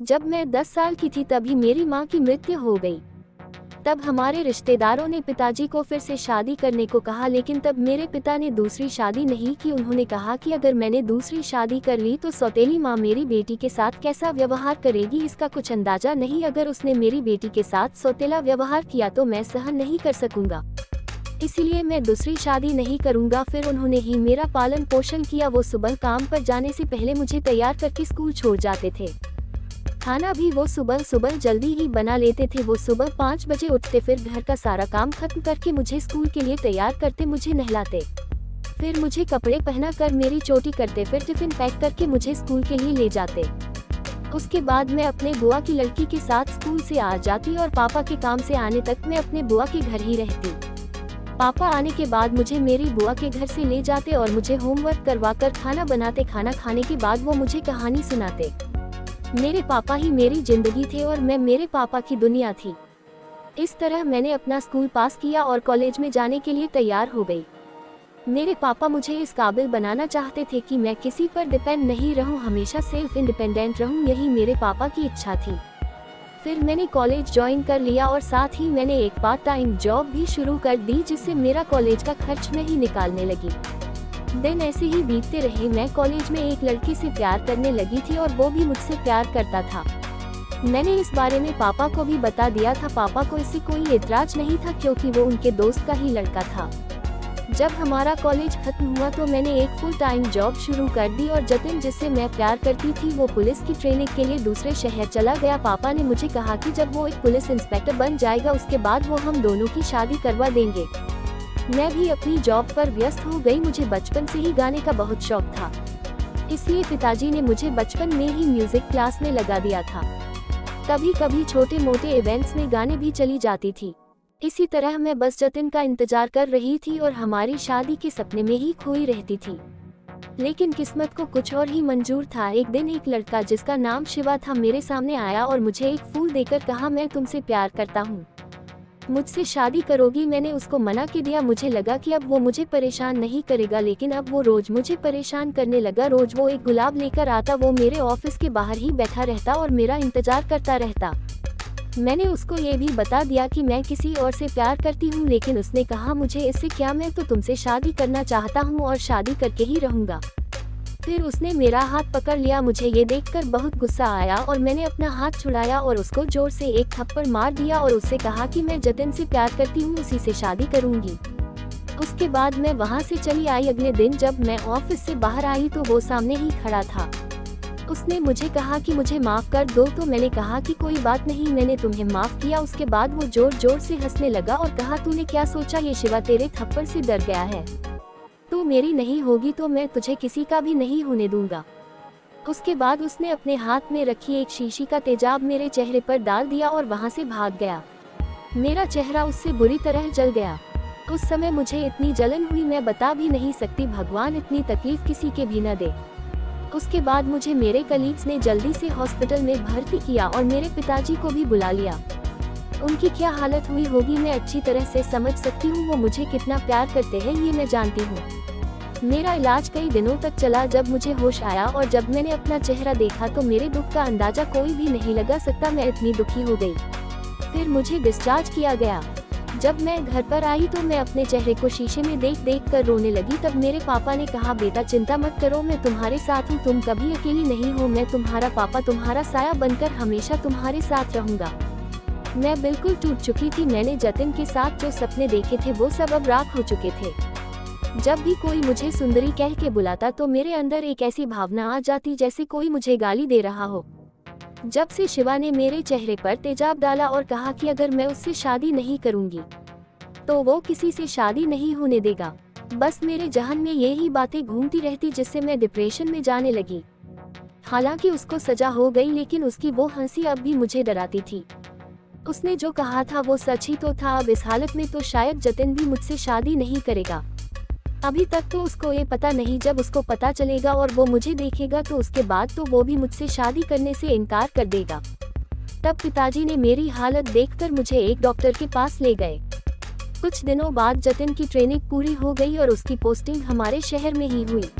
जब मैं 10 साल की थी तभी मेरी माँ की मृत्यु हो गई। तब हमारे रिश्तेदारों ने पिताजी को फिर से शादी करने को कहा, लेकिन तब मेरे पिता ने दूसरी शादी नहीं की। उन्होंने कहा कि अगर मैंने दूसरी शादी कर ली तो सौतेली माँ मेरी बेटी के साथ कैसा व्यवहार करेगी, इसका कुछ अंदाजा नहीं। अगर उसने मेरी बेटी के साथ सौतेला व्यवहार किया तो मैं सहन नहीं कर सकूंगा, इसीलिए मैं दूसरी शादी नहीं करूंगा। फिर उन्होंने ही मेरा पालन पोषण किया। वो सुबह काम पर जाने से पहले मुझे तैयार करके स्कूल छोड़ जाते थे। खाना भी वो सुबह जल्दी ही बना लेते थे। वो सुबह 5 बजे उठते, फिर घर का सारा काम खत्म करके मुझे स्कूल के लिए तैयार करते, मुझे नहलाते, फिर मुझे कपड़े पहना कर मेरी चोटी करते, फिर टिफिन पैक करके मुझे स्कूल के लिए ले जाते। उसके बाद मैं अपने बुआ की लड़की के साथ स्कूल से आ जाती और पापा के काम से आने तक मैं अपने बुआ के घर ही रहती। पापा आने के बाद मुझे मेरी बुआ के घर से ले जाते और मुझे होमवर्क करवाकर खाना बनाते। खाना खाने के बाद वो मुझे कहानी सुनाते। मेरे पापा ही मेरी जिंदगी थे और मैं मेरे पापा की दुनिया थी। इस तरह मैंने अपना स्कूल पास किया और कॉलेज में जाने के लिए तैयार हो गई। मेरे पापा मुझे इस काबिल बनाना चाहते थे कि मैं किसी पर डिपेंड नहीं रहूं, हमेशा सेल्फ इंडिपेंडेंट रहूं, यही मेरे पापा की इच्छा थी। फिर मैंने कॉलेज ज्वाइन कर लिया और साथ ही मैंने एक पार्ट टाइम जॉब भी शुरू कर दी, जिससे मेरा कॉलेज का खर्च मैं ही निकालने लगी। दिन ऐसे ही बीतते रहे। मैं कॉलेज में एक लड़की से प्यार करने लगी थी और वो भी मुझसे प्यार करता था। मैंने इस बारे में पापा को भी बता दिया था। पापा को इससे कोई एतराज नहीं था क्योंकि वो उनके दोस्त का ही लड़का था। जब हमारा कॉलेज खत्म हुआ तो मैंने एक फुल टाइम जॉब शुरू कर दी और जतिन, जिससे मैं प्यार करती थी, वो पुलिस की ट्रेनिंग के लिए दूसरे शहर चला गया। पापा ने मुझे कहा कि जब वो एक पुलिस इंस्पेक्टर बन जाएगा उसके बाद वो हम दोनों की शादी करवा देंगे। मैं भी अपनी जॉब पर व्यस्त हो गई। मुझे बचपन से ही गाने का बहुत शौक था, इसलिए पिताजी ने मुझे बचपन में ही म्यूजिक क्लास में लगा दिया था। कभी कभी छोटे मोटे इवेंट्स में गाने भी चली जाती थी। इसी तरह मैं बस जतिन का इंतजार कर रही थी और हमारी शादी के सपने में ही खोई रहती थी। लेकिन किस्मत को कुछ और ही मंजूर था। एक दिन एक लड़का जिसका नाम शिवा था मेरे सामने आया और मुझे एक फूल देकर कहा, मैं तुमसे प्यार करता हूँ, मुझसे शादी करोगी? मैंने उसको मना कर दिया। मुझे लगा कि अब वो मुझे परेशान नहीं करेगा, लेकिन अब वो रोज मुझे परेशान करने लगा। रोज वो एक गुलाब लेकर आता, वो मेरे ऑफिस के बाहर ही बैठा रहता और मेरा इंतजार करता रहता। मैंने उसको ये भी बता दिया कि मैं किसी और से प्यार करती हूँ, लेकिन उसने कहा, मुझे इससे क्या, मैं तो तुमसे शादी करना चाहता हूँ और शादी करके ही रहूँगा। फिर उसने मेरा हाथ पकड़ लिया। मुझे ये देखकर बहुत गुस्सा आया और मैंने अपना हाथ छुड़ाया और उसको जोर से एक थप्पड़ मार दिया और उससे कहा कि मैं जतिन से प्यार करती हूँ, उसी से शादी करूँगी। उसके बाद मैं वहाँ से चली आई। अगले दिन जब मैं ऑफिस से बाहर आई तो वो सामने ही खड़ा था। उसने मुझे कहा कि मुझे माफ कर दो, तो मैंने कहा कि कोई बात नहीं, मैंने तुम्हें माफ किया। उसके बाद वो जोर जोर से हंसने लगा और कहा, तूने क्या सोचा, ये शिवा तेरे थप्पड़ से डर गया है, तू मेरी नहीं होगी तो मैं तुझे किसी का भी नहीं होने दूंगा। उसके बाद उसने अपने हाथ में रखी एक शीशी का तेजाब मेरे चेहरे पर डाल दिया और वहां से भाग गया। मेरा चेहरा उससे बुरी तरह जल गया। उस समय मुझे इतनी जलन हुई, मैं बता भी नहीं सकती। भगवान इतनी तकलीफ किसी के भी न दे। उसके बाद मुझे मेरे कलीग्स ने जल्दी से हॉस्पिटल में भर्ती किया और मेरे पिताजी को भी बुला लिया। उनकी क्या हालत हुई होगी मैं अच्छी तरह से समझ सकती हूँ। वो मुझे कितना प्यार करते हैं ये मैं जानती हूँ। मेरा इलाज कई दिनों तक चला। जब मुझे होश आया और जब मैंने अपना चेहरा देखा तो मेरे दुख का अंदाजा कोई भी नहीं लगा सकता। मैं इतनी दुखी हो गई। फिर मुझे डिस्चार्ज किया गया। जब मैं घर पर आई तो मैं अपने चेहरे को शीशे में देख देख कर रोने लगी। तब मेरे पापा ने कहा, बेटा चिंता मत करो, मैं तुम्हारे साथ हूँ, तुम कभी अकेली नहीं हो। मैं तुम्हारा पापा, तुम्हारा साया बनकर हमेशा तुम्हारे साथ रहूँगा। मैं बिल्कुल टूट चुकी थी। मैंने जतिन के साथ जो सपने देखे थे वो सब अब राख हो चुके थे। जब भी कोई मुझे सुंदरी कह के बुलाता तो मेरे अंदर एक ऐसी भावना आ जाती जैसे कोई मुझे गाली दे रहा हो। जब से शिवा ने मेरे चेहरे पर तेजाब डाला और कहा कि अगर मैं उससे शादी नहीं करूंगी तो वो किसी से शादी नहीं होने देगा, बस मेरे जहन में यही बातें घूमती रहती, जिससे मैं डिप्रेशन में जाने लगी। हालांकि उसको सजा हो गई, लेकिन उसकी वो हंसी अब भी मुझे डराती थी। उसने जो कहा था वो सच ही तो था। अब इस हालत में तो शायद जतिन भी मुझसे शादी नहीं करेगा। अभी तक तो उसको ये पता नहीं, जब उसको पता चलेगा और वो मुझे देखेगा तो उसके बाद तो वो भी मुझसे शादी करने से इनकार कर देगा। तब पिताजी ने मेरी हालत देखकर मुझे एक डॉक्टर के पास ले गए। कुछ दिनों बाद जतिन की ट्रेनिंग पूरी हो गई और उसकी पोस्टिंग हमारे शहर में ही हुई।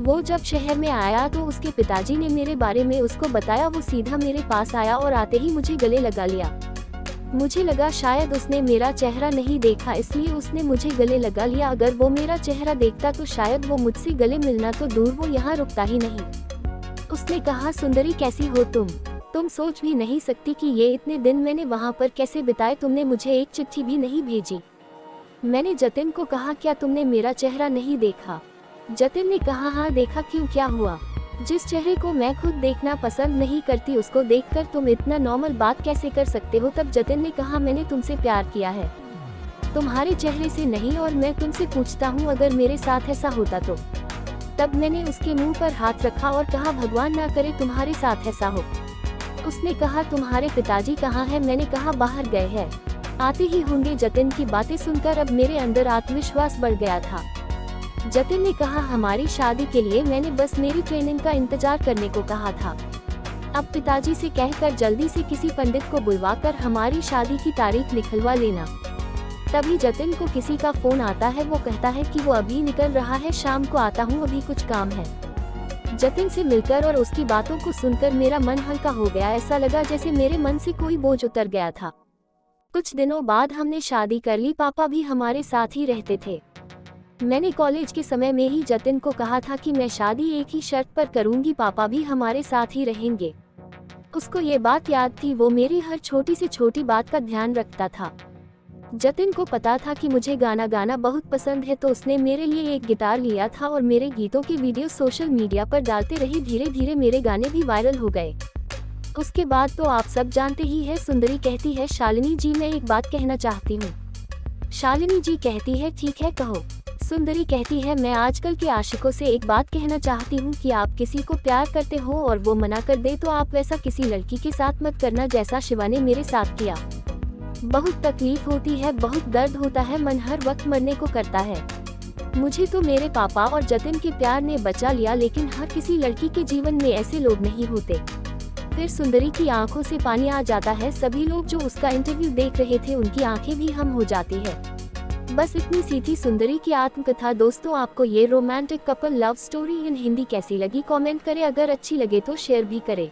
वो जब शहर में आया तो उसके पिताजी ने मेरे बारे में उसको बताया। वो सीधा मेरे पास आया और आते ही मुझे गले लगा लिया। मुझे लगा शायद उसने मेरा चेहरा नहीं देखा, इसलिए उसने मुझे गले लगा लिया। अगर वो मेरा चेहरा देखता तो शायद वो मुझसे गले मिलना तो दूर वो यहाँ रुकता ही नहीं। उसने कहा, सुंदरी कैसी हो तुम सोच भी नहीं सकती कि ये इतने दिन मैंने वहाँ पर कैसे बिताए। तुमने मुझे एक चिट्ठी भी नहीं भेजी। मैंने जतिन को कहा, क्या तुमने मेरा चेहरा नहीं देखा? जतिन ने कहा, हाँ देखा। क्यों, क्या हुआ? जिस चेहरे को मैं खुद देखना पसंद नहीं करती उसको देखकर तुम इतना नॉर्मल बात कैसे कर सकते हो? तब जतिन ने कहा, मैंने तुमसे प्यार किया है, तुम्हारे चेहरे से नहीं। और मैं तुमसे पूछता हूँ, अगर मेरे साथ ऐसा होता तो? तब मैंने उसके मुंह पर हाथ रखा और कहा, भगवान ना करे तुम्हारे साथ ऐसा हो। उसने कहा, तुम्हारे पिताजी कहाँ हैं? मैंने कहा, बाहर गए हैं, आते ही होंगे। जतिन की बातें सुनकर अब मेरे अंदर आत्मविश्वास बढ़ गया था। जतिन ने कहा, हमारी शादी के लिए मैंने बस मेरी ट्रेनिंग का इंतजार करने को कहा था। अब पिताजी से कहकर जल्दी से किसी पंडित को बुलवाकर हमारी शादी की तारीख निकलवा लेना। तभी जतिन को किसी का फोन आता है। वो कहता है कि वो अभी निकल रहा है, शाम को आता हूँ, अभी कुछ काम है। जतिन से मिलकर और उसकी बातों को सुनकर मेरा मन हल्का हो गया। ऐसा लगा जैसे मेरे मन से कोई बोझ उतर गया था। कुछ दिनों बाद हमने शादी कर ली। पापा भी हमारे साथ ही रहते थे। मैंने कॉलेज के समय में ही जतिन को कहा था कि मैं शादी एक ही शर्त पर करूंगी, पापा भी हमारे साथ ही रहेंगे। उसको ये बात याद थी, वो मेरी हर छोटी से छोटी बात का ध्यान रखता था। जतिन को पता था कि मुझे गाना गाना बहुत पसंद है, तो उसने मेरे लिए एक गिटार लिया था और मेरे गीतों के वीडियो सोशल मीडिया पर डालते रहे। धीरे धीरे मेरे गाने भी वायरल हो गए। उसके बाद तो आप सब जानते ही है। सुंदरी कहती है, शालिनी जी मैं एक बात कहना चाहती हूँ। शालिनी जी कहती है, ठीक है कहो। सुंदरी कहती है, मैं आजकल के आशिकों से एक बात कहना चाहती हूँ कि आप किसी को प्यार करते हो और वो मना कर दे तो आप वैसा किसी लड़की के साथ मत करना जैसा शिवा ने मेरे साथ किया। बहुत तकलीफ होती है, बहुत दर्द होता है, मन हर वक्त मरने को करता है। मुझे तो मेरे पापा और जतिन के प्यार ने बचा लिया, लेकिन हर किसी लड़की के जीवन में ऐसे लोग नहीं होते। फिर सुंदरी की आंखों से पानी आ जाता है। सभी लोग जो उसका इंटरव्यू देख रहे थे उनकी आंखें भी हम हो जाती है। बस इतनी सी थी सुंदरी की आत्मकथा। दोस्तों, आपको ये romantic couple love story in Hindi कैसी लगी? कमेंट करें। अगर अच्छी लगे तो शेयर भी करें।